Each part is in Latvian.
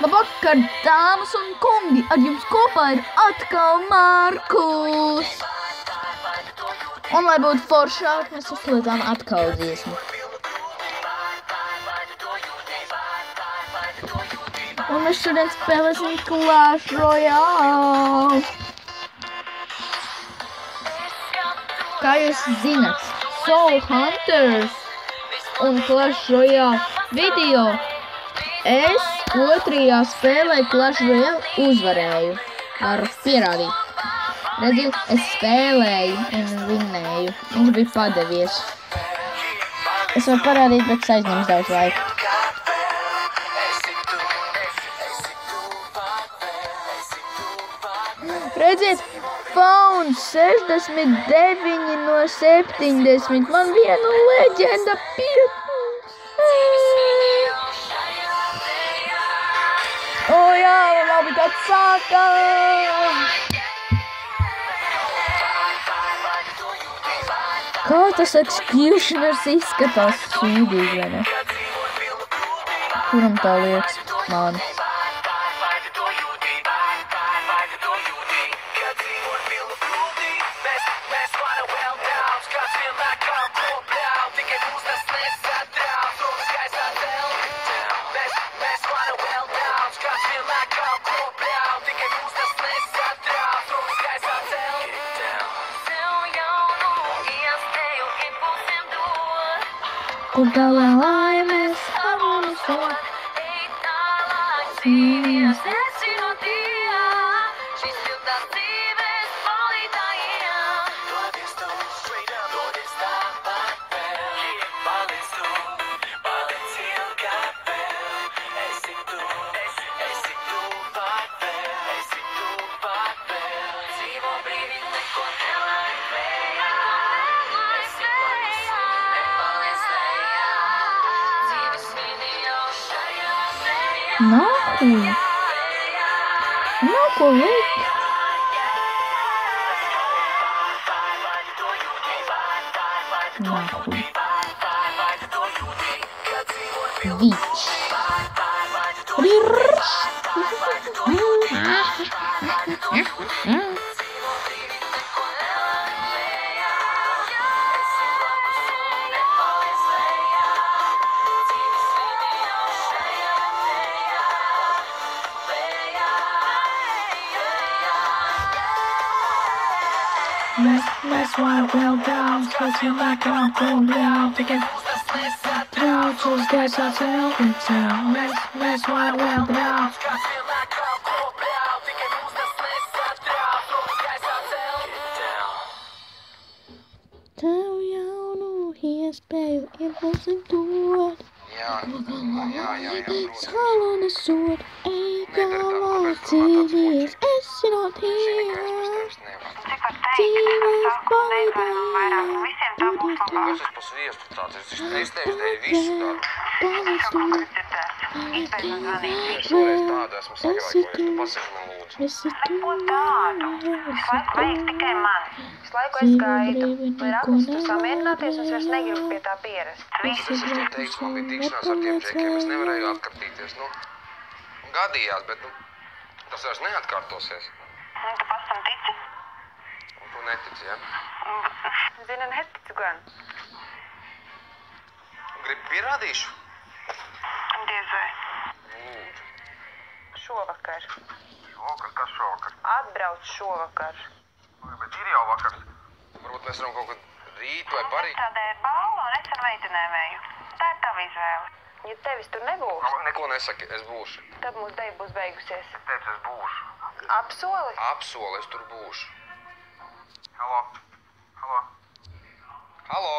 Labvakar, dāmas un kungi, ar jums kopā ir atkal Markus. Un lai būtu foršāk, mēs uzliekam atkal dziesmu. Un mēs šodien spēlēsim Clash Royale. Kā jūs zināt, Soul Hunters un Clash Royale video es otrajā spēlē Clash Royale uzvarēju. Varu pierādīt. Redzi, es spēlēju un vinnēju. Viņš bija padevies. Es varu parādīt, bet es aizņems daudz laika. Redziet, Found 69 no 70. Man viena leģenda pietrūks. O jā, labi, tad sākam! Kā tas executioners izskatās sūdīgi, vai ne? Kuram tā liekas? Man. Kur galā laimes amuniso, cīnījās esi no tiem, šis tiltās dzīves palītājiem. Dodies tu, dodies tāpat vēl, paliec ilgāk vēl, esi tu pat vēl, dzīvo brīvi neko nelaid vējā. Nahuj! Nav ko likt! Nahuj! Vič! Rirš! Let's wild well down, let's you back on cool down, take it through, choose guys out to open town. Let's wild well down. Tev jaunu iespēju iepūsim dot. Salonas sod, ej galā cīnījies, esi no tiem. Dzīves palīdājiem, dodies tu. Kas es pa sviestu tāds, es tevis dēļ visu tādu. Šoreiz tādu esmu sagrākojies, tu pasaki man lūdzu. Neko tādu. Visu laiku vajag tikai mani. Visu laiku es gaidu, lai rakustu samierināties, un es vairs negribu pie tā pierast. Es tev teicu, man bija tikšanās ar tiem džekiem, es nevarēju atkartīties, gadījās, bet, tas vairs neatkārtosies. Un tu pats tam tici? Tu netici, ja? Zini, neticu gan. Gribi pierādīšu? Diez vai. Lūdzu. Šovakar. Šovakar? Kas šovakar? Atbrauc šovakar. Bet ir jau vakars. Varbūt mēs varam kaut kad rīt vai parīt. Tādē ir balva un es ar meitenēm eju. Tā ir tava izvēle. Ja tevis tur nebūs, Neko nesaki, es būšu. tad mūsu deja būs beigusies. Es teicu, es būšu. Apsoli? Apsoli, es tur būšu. Halo? Halo? Halo?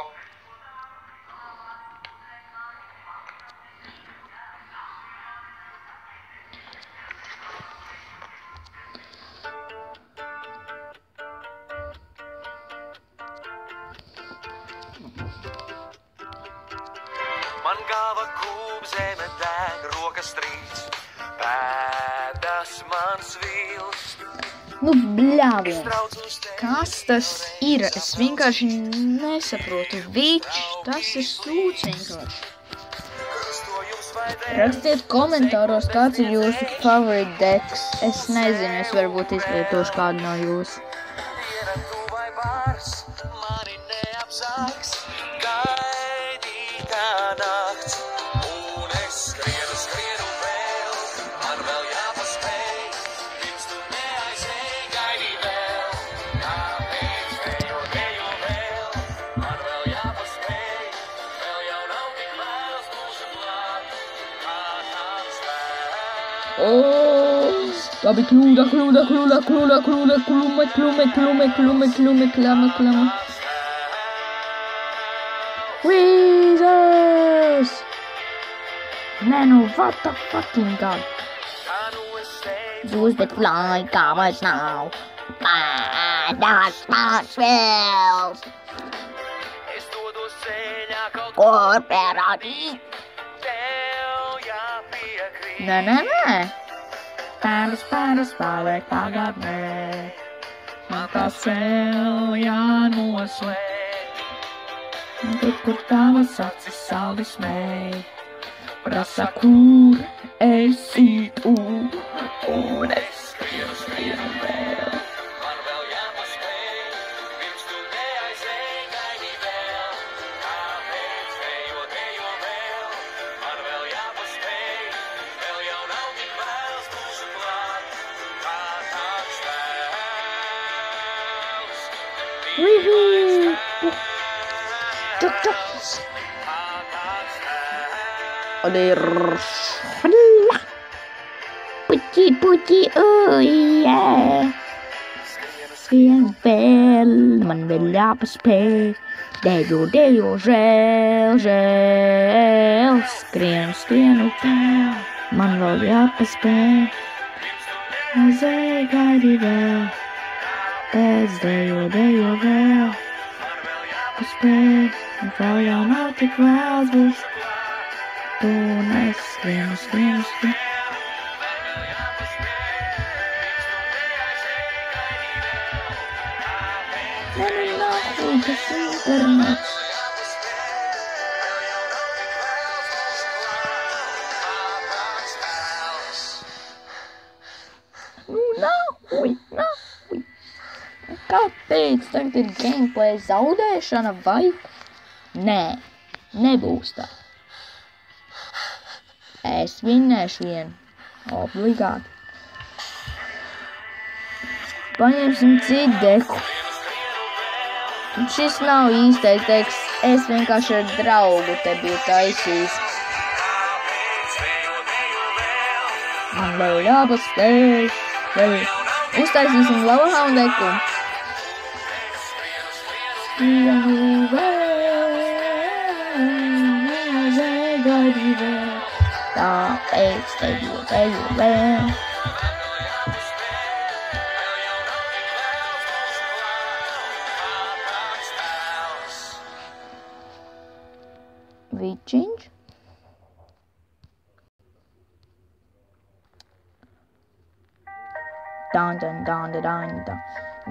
Man galva kūp, zeme deg, rokas trīc, pēdas man svilst. Nu, bļāvien. Kas tas ir? Es vienkārši nesaprotu. Vič, tas ir sūds vienkārši. Rakstiet komentāros, kāds ir jūsu favorite deks. Es nezinu, es varbūt izlietošu kādu no jūsu. Tā bija kluma. Weezers! Nē, nu, what the fucking god? Jūs bet fly, kā vairs nav. Spēles. Kur pierādīt? Nē. Spēles paliek tagadnē. Man tas sev jānoslēg. Bet kur tavas acis sauli smēj? Prasa, kur esi tu? Un es skrienu vēl. Man vēl jāpaspēj, pirms tu neaizēj, gaidi vēl. Kāpēc dejo vēl? Man vēl jāpaspēj, vēl jau nav tik vēls mūsu klāt. Kā tāds tēls. Puķi, yeah. Skrien vēl, man vēl jāpaspēj. Dejo, žēl. Skrienu vēl, man vēl jāpaspēj. Aizēj, gaidi vēl. Pēc dejo vēl. Paspēj, vēl jau nav tik vēls būs. Tu skrienu. Nahuj, tas internets. Nahuj. Kāpēc tagad ir gameplay zaudēšana vai? Nē, nebūs tā. Es vinnēšu vienu. Obligāti. Paņemsim citu deku. Šis nav īstais deks. Es vienkārši ar draugu te biju taisījis. Man vēl jāpaspēj. Uztaisīsim Lovehound deku. Skrienu vēl. Gaidi vēl. Tāpēc dejo vēl. We change. Dun.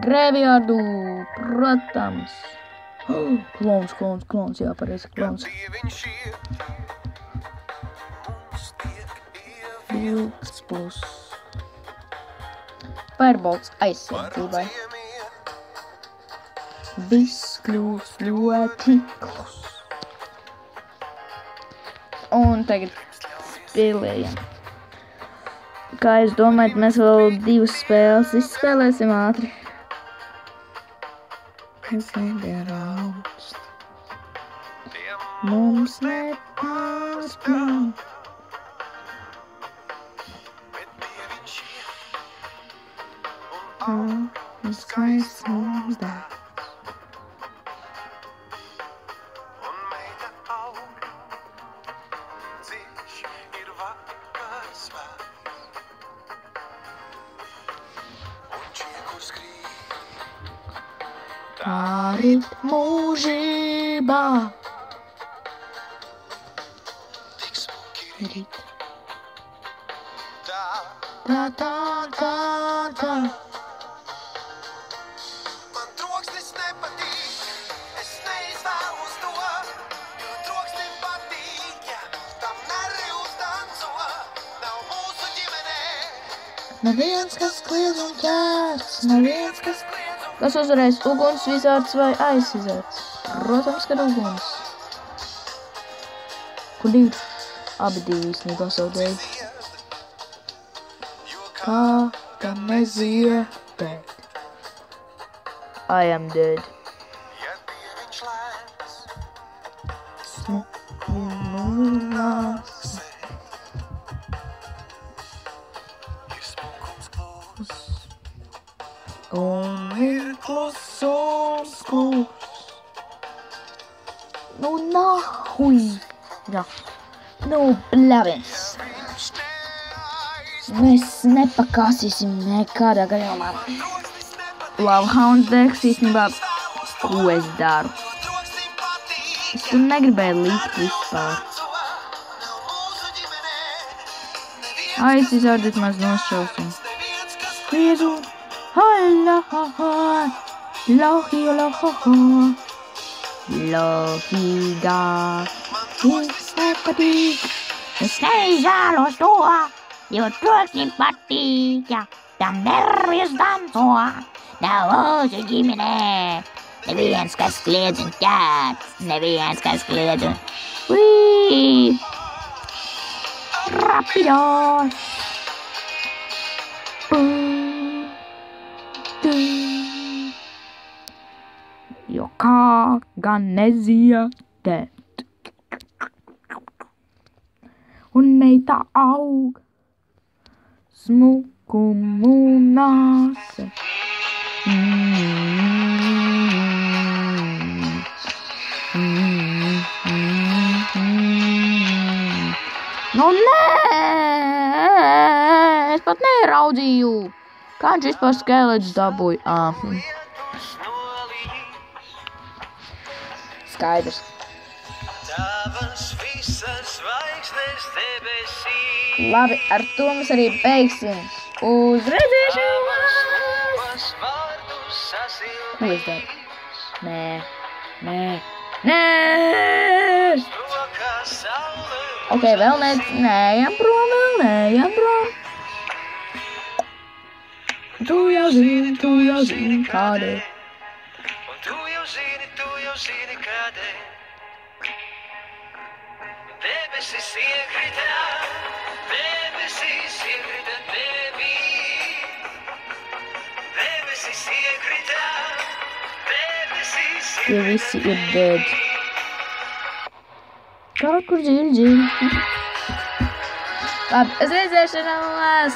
Graveyardu, protams. Klons, jā, pareizi, klons. Vilks plus. Firebolts aizsardzībai. Viss kļūst ļoti klus. Un tagad spēlējam. Kā jūs domājat, mēs vēl 2 spēles izspēlēsim ātri? Mums nepārspēl. Skaists mums dēļ. Kā rit mūžībā. Rit. Tā. Man troksnis nepatīk, es neizvēlos to, jo troksnim patīk, ja tam nerūstā Neviens, kas kliedz un ķērs, neviens, kas... Kas uzvarēs uguns, vizārds vai aizsizārds? Protams, ka uguns. Kur divi? Abi divi īstenībā zaudēja. Kā tam neziedēt? I am dead. Un ir klusums klus. Nu, nahuj. Jā. Nu, bļavies. Mēs nepakāsīsim nekādā gadījumā. Lovehound degs īstenībā, ko es daru? Es tur negribēju likt vispār. Aizsizārdīt maz nošausim. Kriezu. Halahaha. Lohi, lohoho. Lohigā. Es nepatīk. Es neizvēlos to, jo troksnim patīk, ja tam nervijas danco. Nav mūsu ģimenē. Neviens, kas kliedz un ķērs. Neviens, kas kliedz un... Uii! Rapidos! Jo kā gan neziedēt. Un meita aug smukumu nāsa. Nu nē, es pat neraudzīju. Kā viņš vispār skelets dabūja? Skaidrs. Labi, ar to mēs arī beigsim. Uz redzēšanos! Ko es daru? Nē. Ok, vēl neejam prom. Tu jau zini, kādēļ. Tu jau zini, kādēļ. Debesis iekrita debī. Debesis iekrita. Tie visi ir dead. Kaut kur dziļi. Labi, es redzēšanos.